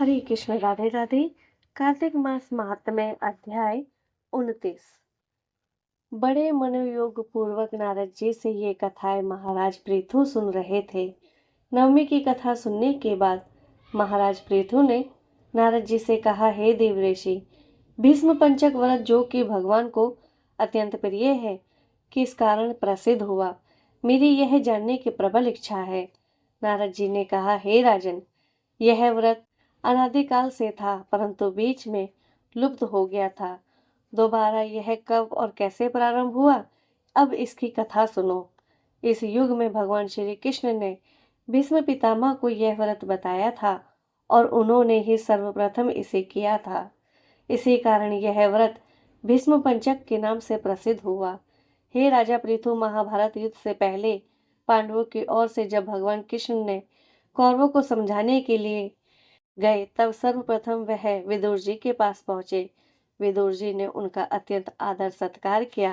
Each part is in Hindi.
हरे कृष्ण, राधे राधे। कार्तिक मास महात्म्य अध्याय 29। बड़े मनोयोग पूर्वक नारद जी से ये कथाएं महाराज पृथु सुन रहे थे। नवमी की कथा सुनने के बाद महाराज पृथु ने नारद जी से कहा, हे देवऋषि, भीष्म पंचक व्रत जो कि भगवान को अत्यंत प्रिय है, किस कारण प्रसिद्ध हुआ, मेरी यह जानने की प्रबल इच्छा है। नारद जी ने कहा, हे राजन, यह व्रत अनादिकाल से था, परंतु बीच में लुप्त हो गया था। दोबारा यह कब और कैसे प्रारंभ हुआ, अब इसकी कथा सुनो। इस युग में भगवान श्री कृष्ण ने भीष्म पितामह को यह व्रत बताया था और उन्होंने ही सर्वप्रथम इसे किया था। इसी कारण यह व्रत भीष्म पंचक के नाम से प्रसिद्ध हुआ। हे राजा पृथु, महाभारत युद्ध से पहले पांडवों की ओर से जब भगवान कृष्ण ने कौरवों को समझाने के लिए गए, तब सर्वप्रथम वह विदुर जी के पास पहुंचे। विदुर जी ने उनका अत्यंत आदर सत्कार किया।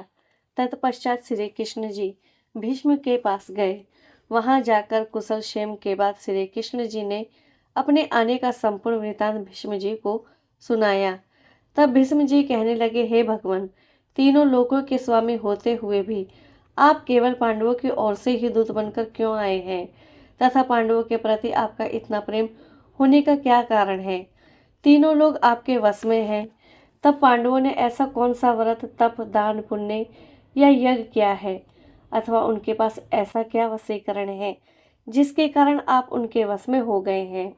तत्पश्चात श्री कृष्ण जी भीष्म के पास गए। वहां जाकर कुशल क्षेम के बाद श्री कृष्ण जी ने अपने आने का संपूर्ण वृतांत भीष्म जी को सुनाया। तब भीष्म जी कहने लगे, हे भगवान, तीनों लोकों के स्वामी होते हुए भी आप केवल पांडवों की ओर से ही दूत बनकर क्यों आए हैं, तथा पांडवों के प्रति आपका इतना प्रेम होने का क्या कारण है। तीनों लोग आपके वश में हैं, तब पांडवों ने ऐसा कौन सा व्रत, तप, दान, पुण्य या यज्ञ किया है, अथवा उनके पास ऐसा क्या वशीकरण है जिसके कारण आप उनके वश में हो गए हैं।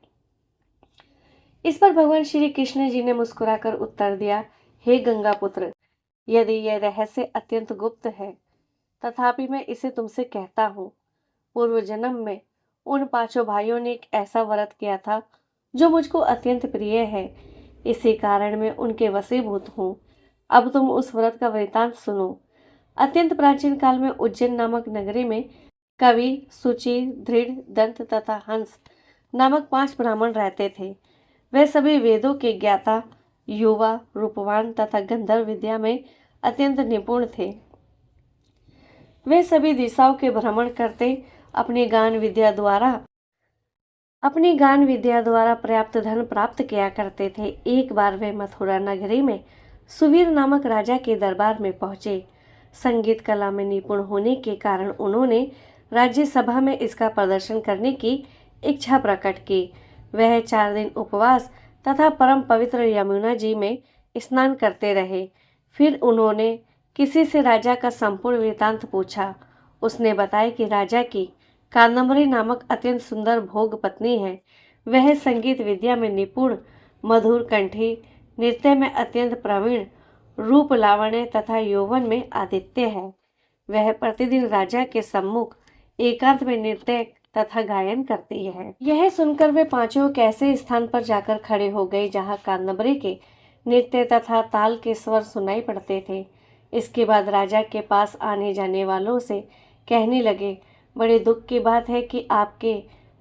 इस पर भगवान श्री कृष्ण जी ने मुस्कुराकर उत्तर दिया, हे गंगा पुत्र, यदि यह रहस्य अत्यंत गुप्त है, तथापि मैं इसे तुमसे कहता हूँ। पूर्व जन्म में उन पांचों भाइयों ने एक ऐसा व्रत किया था जो मुझको अत्यंत प्रिय है, इसी कारण मैं उनके वशीभूत हूँ। अब तुम उस व्रत का वृतांत सुनो। अत्यंत प्राचीन काल में उज्जैन नामक नगरी में कवि, सुचि, दृढ़, दंत तथा हंस नामक 5 ब्राह्मण रहते थे। वे सभी वेदों के ज्ञाता, युवा, रूपवान तथा गंधर्व विद्या में अत्यंत निपुण थे। वे सभी दिशाओं के भ्रमण करते अपनी गान विद्या द्वारा पर्याप्त धन प्राप्त किया करते थे। एक बार वे मथुरा नगरी में सुवीर नामक राजा के दरबार में पहुंचे। संगीत कला में निपुण होने के कारण उन्होंने राज्यसभा में इसका प्रदर्शन करने की इच्छा प्रकट की। वह 4 दिन उपवास तथा परम पवित्र यमुना जी में स्नान करते रहे। फिर उन्होंने किसी से राजा का संपूर्ण वृतांत पूछा। उसने बताया कि राजा की कादम्बरी नामक अत्यंत सुंदर भोग पत्नी है। वह संगीत विद्या में निपुण, मधुर कंठी, नृत्य में अत्यंत प्रवीण, रूप, लावण्य तथा यौवन में आदित्य है। वह प्रतिदिन राजा के सम्मुख एकांत में नृत्य तथा गायन करती है। यह सुनकर वे पांचों एक ऐसे स्थान पर जाकर खड़े हो गए जहाँ कादम्बरी के नृत्य तथा ताल के स्वर सुनाई पड़ते थे। इसके बाद राजा के पास आने जाने वालों से कहने लगे, बड़े दुख की बात है कि आपके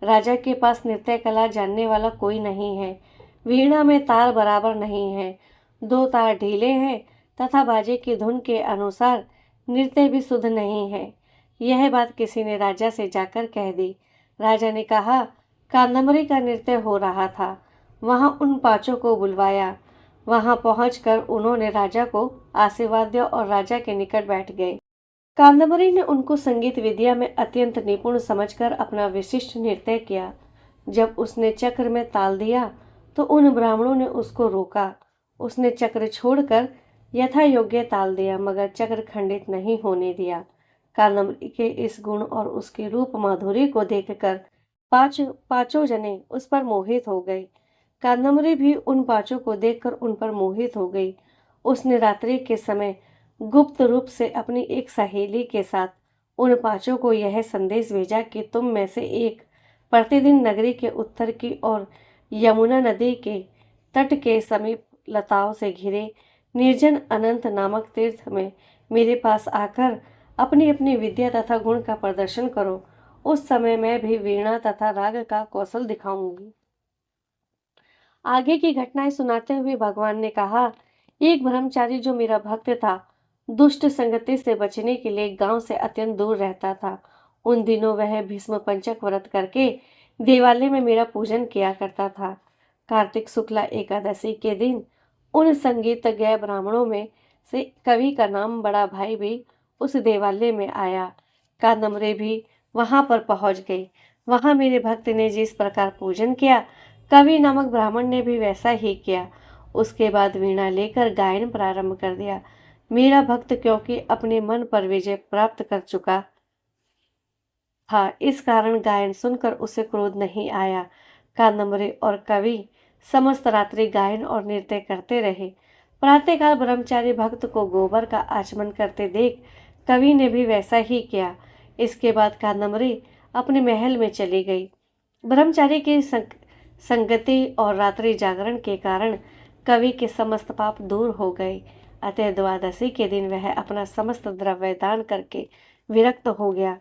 राजा के पास नृत्य कला जानने वाला कोई नहीं है। वीणा में तार बराबर नहीं है, 2 तार ढीले हैं तथा बाजे की धुन के अनुसार नृत्य भी शुद्ध नहीं है। यह बात किसी ने राजा से जाकर कह दी। राजा ने कहा, कादम्बरी का नृत्य हो रहा था। वहां उन पांचों को बुलवाया। वहां पहुंचकर उन्होंने राजा को आशीर्वाद दिया और राजा के निकट बैठ गए। कादम्बरी ने उनको संगीत विद्या में अत्यंत निपुण समझकर अपना विशिष्ट नृत्य किया। जब उसने चक्र में ताल दिया तो उन ब्राह्मणों ने उसको रोका। उसने चक्र छोड़कर यथा योग्य ताल दिया, मगर चक्र खंडित नहीं होने दिया। कादम्बरी के इस गुण और उसकी रूप माधुरी को देखकर पांचों जने उस पर मोहित हो गए। कादम्बरी भी उन पांचों को देखकर उन पर मोहित हो गई। उसने रात्रि के समय गुप्त रूप से अपनी एक सहेली के साथ उन पांचों को यह संदेश भेजा कि तुम में से एक प्रतिदिन नगरी के उत्तर की ओर यमुना नदी के तट के समीप लताओं से घिरे निर्जन अनंत नामक तीर्थ में मेरे पास आकर अपनी अपनी विद्या तथा गुण का प्रदर्शन करो। उस समय मैं भी वीणा तथा राग का कौशल दिखाऊंगी। आगे की घटनाएं सुनाते हुए भगवान ने कहा, एक ब्रह्मचारी जो मेरा भक्त था, दुष्ट संगति से बचने के लिए गांव से अत्यंत दूर रहता था। उन दिनों वह भीष्म पंचक व्रत करके देवालय में मेरा पूजन किया करता था। कार्तिक शुक्ला एकादशी के दिन उन संगीतज्ञ ब्राह्मणों में से कवि का नाम बड़ा भाई भी उस देवालय में आया। कादम्बरी भी वहां पर पहुंच गई। वहां मेरे भक्त ने जिस प्रकार पूजन किया, कवि नामक ब्राह्मण ने भी वैसा ही किया। उसके बाद वीणा लेकर गायन प्रारंभ कर दिया। मेरा भक्त क्योंकि अपने मन पर विजय प्राप्त कर चुका था, इस कारण गायन सुनकर उसे क्रोध नहीं आया। कादम्बरी और कवि समस्त रात्रि गायन और नृत्य करते रहे। प्रातःकाल ब्रह्मचारी भक्त को गोबर का आचमन करते देख कवि ने भी वैसा ही किया। इसके बाद कादम्बरी अपने महल में चली गई। ब्रह्मचारी की संगति और रात्रि जागरण के कारण कवि के समस्त पाप दूर हो गए। अतः द्वादशी के दिन वह अपना समस्त द्रव्य दान करके विरक्त हो गया।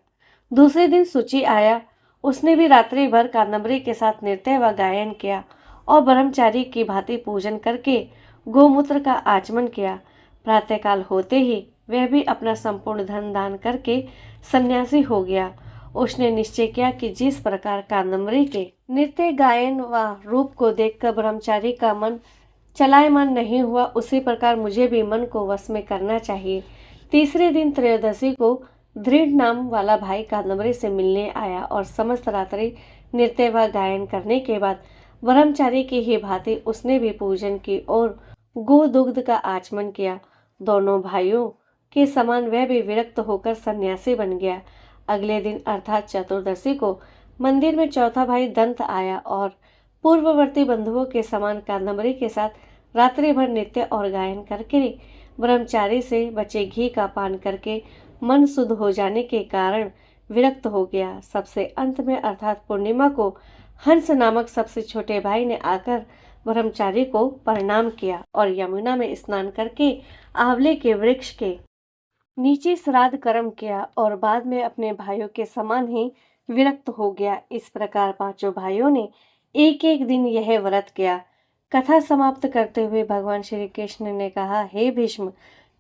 दूसरे दिन सूची आया। उसने भी रात्रि भर कादम्बरी के साथ नृत्य व गायन किया और ब्रह्मचारी की भांति पूजन करके गोमूत्र का आचमन किया। प्रातःकाल होते ही वह भी अपना संपूर्ण धन दान करके सन्यासी हो गया। उसने निश्चय किया कि जिस प्रकार कादम्बरी के नृत्य गायन व रूप को देखकर ब्रह्मचारी का मन चलायमान नहीं हुआ, उसी प्रकार मुझे भी मन को वश में करना चाहिए। तीसरे दिन त्रयोदशी को दृढ़ नाम वाला भाई कादम्बरी से मिलने आया और समस्त रात्रि नृत्य व गायन करने के बाद ब्रह्मचारी की ही भांति उसने भी पूजन की और गो दुग्ध का आचमन किया। दोनों भाइयों के समान वह भी विरक्त होकर सन्यासी बन गया। अगले दिन अर्थात चतुर्दशी को मंदिर में चौथा भाई दंत आया और पूर्ववर्ती बंधुओं के समान कादम्बरी के साथ रात्रि भर नृत्य और गायन करके ब्रह्मचारी से बचे घी का पान करके मन शुद्ध हो जाने के कारण विरक्त हो गया। सबसे अंत में अर्थात पूर्णिमा को हंस नामक सबसे छोटे भाई ने आकर ब्रह्मचारी को प्रणाम किया और यमुना में स्नान करके आंवले के वृक्ष के नीचे श्राद्ध कर्म किया और बाद में अपने भाइयों के समान ही विरक्त हो गया। इस प्रकार पांचों भाइयों ने एक एक दिन यह व्रत किया। कथा समाप्त करते हुए भगवान श्री कृष्ण ने कहा, हे भीष्म,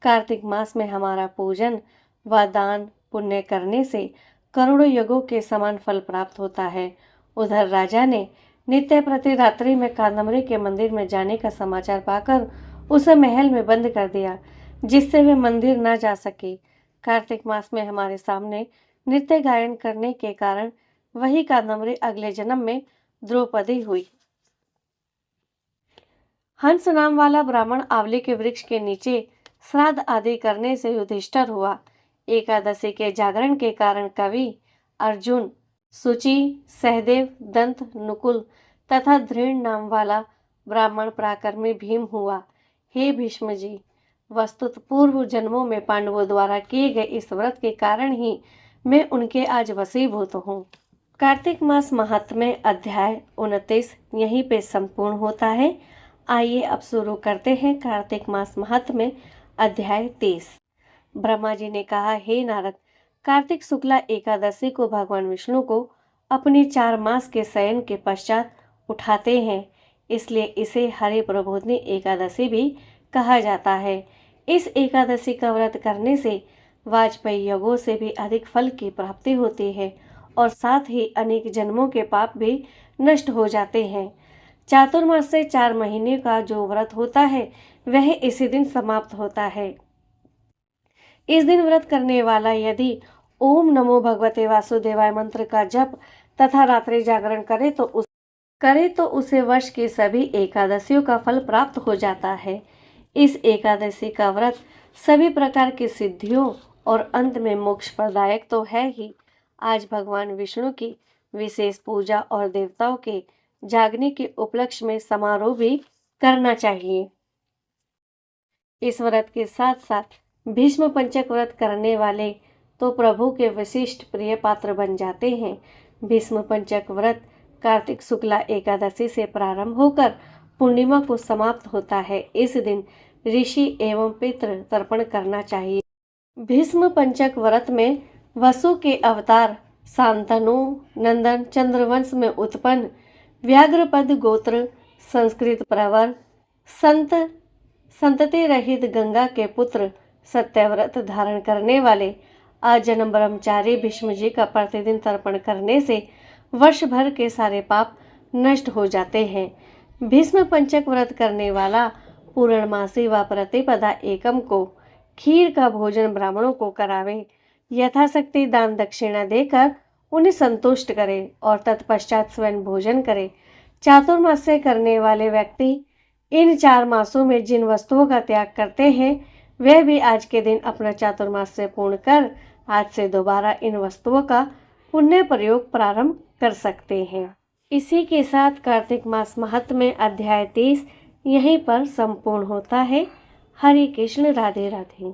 कार्तिक मास में हमारा पूजन व दान पुण्य करने से करोड़ों यज्ञों के समान फल प्राप्त होता है। उधर राजा ने नित्य प्रति रात्रि में कादम्बरी के मंदिर में जाने का समाचार पाकर उसे महल में बंद कर दिया, जिससे वे मंदिर न जा सके। कार्तिक मास में हमारे सामने नृत्य गायन करने के कारण वही कादम्बरी अगले जन्म में द्रौपदी हुई। हंस नाम वाला ब्राह्मण आंवले के वृक्ष के नीचे श्राद्ध आदि करने से युधिष्ठिर हुआ। एकादशी के जागरण के कारण कवि अर्जुन, सुचि, सहदेव, दंत, नुकुल तथा दृढ़ नाम वाला ब्राह्मण पराक्रमी भीम हुआ। हे भीष्म जी, वस्तुत पूर्व जन्मों में पांडवों द्वारा किए गए इस व्रत के कारण ही मैं उनके आज वशीभूत हूँ। कार्तिक मास महात्म्य अध्याय 29 यहीं पे संपूर्ण होता है। आइए अब शुरू करते हैं कार्तिक मास महात्म्य अध्याय 30। ब्रह्मा जी ने कहा, हे नारद, कार्तिक शुक्ला एकादशी को भगवान विष्णु को अपने 4 मास के शयन के पश्चात उठाते हैं, इसलिए इसे हरि प्रबोधिनी एकादशी भी कहा जाता है। इस एकादशी का व्रत करने से वाजपेयी यज्ञों से भी अधिक फल की प्राप्ति होती है और साथ ही अनेक जन्मों के पाप भी नष्ट हो जाते हैं। चातुर्मास से 4 महीने का जो व्रत होता है वह इसी दिन समाप्त होता है। इस दिन व्रत करने वाला यदि ओम नमो भगवते वासुदेवाय मंत्र का जप तथा रात्रि जागरण करे तो उसे वर्ष की सभी एकादशियों का फल प्राप्त हो जाता है। इस एकादशी का व्रत सभी प्रकार की सिद्धियों और अंत में मोक्ष प्रदायक तो है ही। आज भगवान विष्णु की विशेष पूजा और देवताओं के जागने के उपलक्ष्य में समारोह भी करना चाहिए। इस व्रत के साथ साथ भीष्म पंचक व्रत करने वाले तो प्रभु के विशिष्ट प्रिय पात्र बन जाते हैं। भीष्म पंचक व्रत कार्तिक शुक्ला एकादशी से प्रारंभ होकर पूर्णिमा को समाप्त होता है। इस दिन ऋषि एवं पितृ तर्पण करना चाहिए। भीष्म पंचक व्रत में वसु के अवतार शांतनु नंदन चंद्रवंश में उत्पन्न व्याघ्रपद गोत्र संस्कृत प्रवर संतति रहित गंगा के पुत्र सत्यव्रत धारण करने वाले आजन्म ब्रह्मचारी भीष्म जी का प्रतिदिन तर्पण करने से वर्ष भर के सारे पाप नष्ट हो जाते हैं। भीष्म पंचक व्रत करने वाला पूर्णमासी व प्रतिपदा एकम को खीर का भोजन ब्राह्मणों को करावे, यथाशक्ति दान दक्षिणा देकर उन्हें संतुष्ट करे और तत्पश्चात स्वयं भोजन करे। चातुर्मास्य करने वाले व्यक्ति इन 4 मासों में जिन वस्तुओं का त्याग करते हैं वे भी आज के दिन अपना चातुर्मास्य पूर्ण कर आज से दोबारा इन वस्तुओं का पुण्य प्रयोग प्रारंभ कर सकते हैं। इसी के साथ कार्तिक मास महात्म्य अध्याय 30 यहीं पर संपूर्ण होता है। हरे कृष्ण, राधे राधे।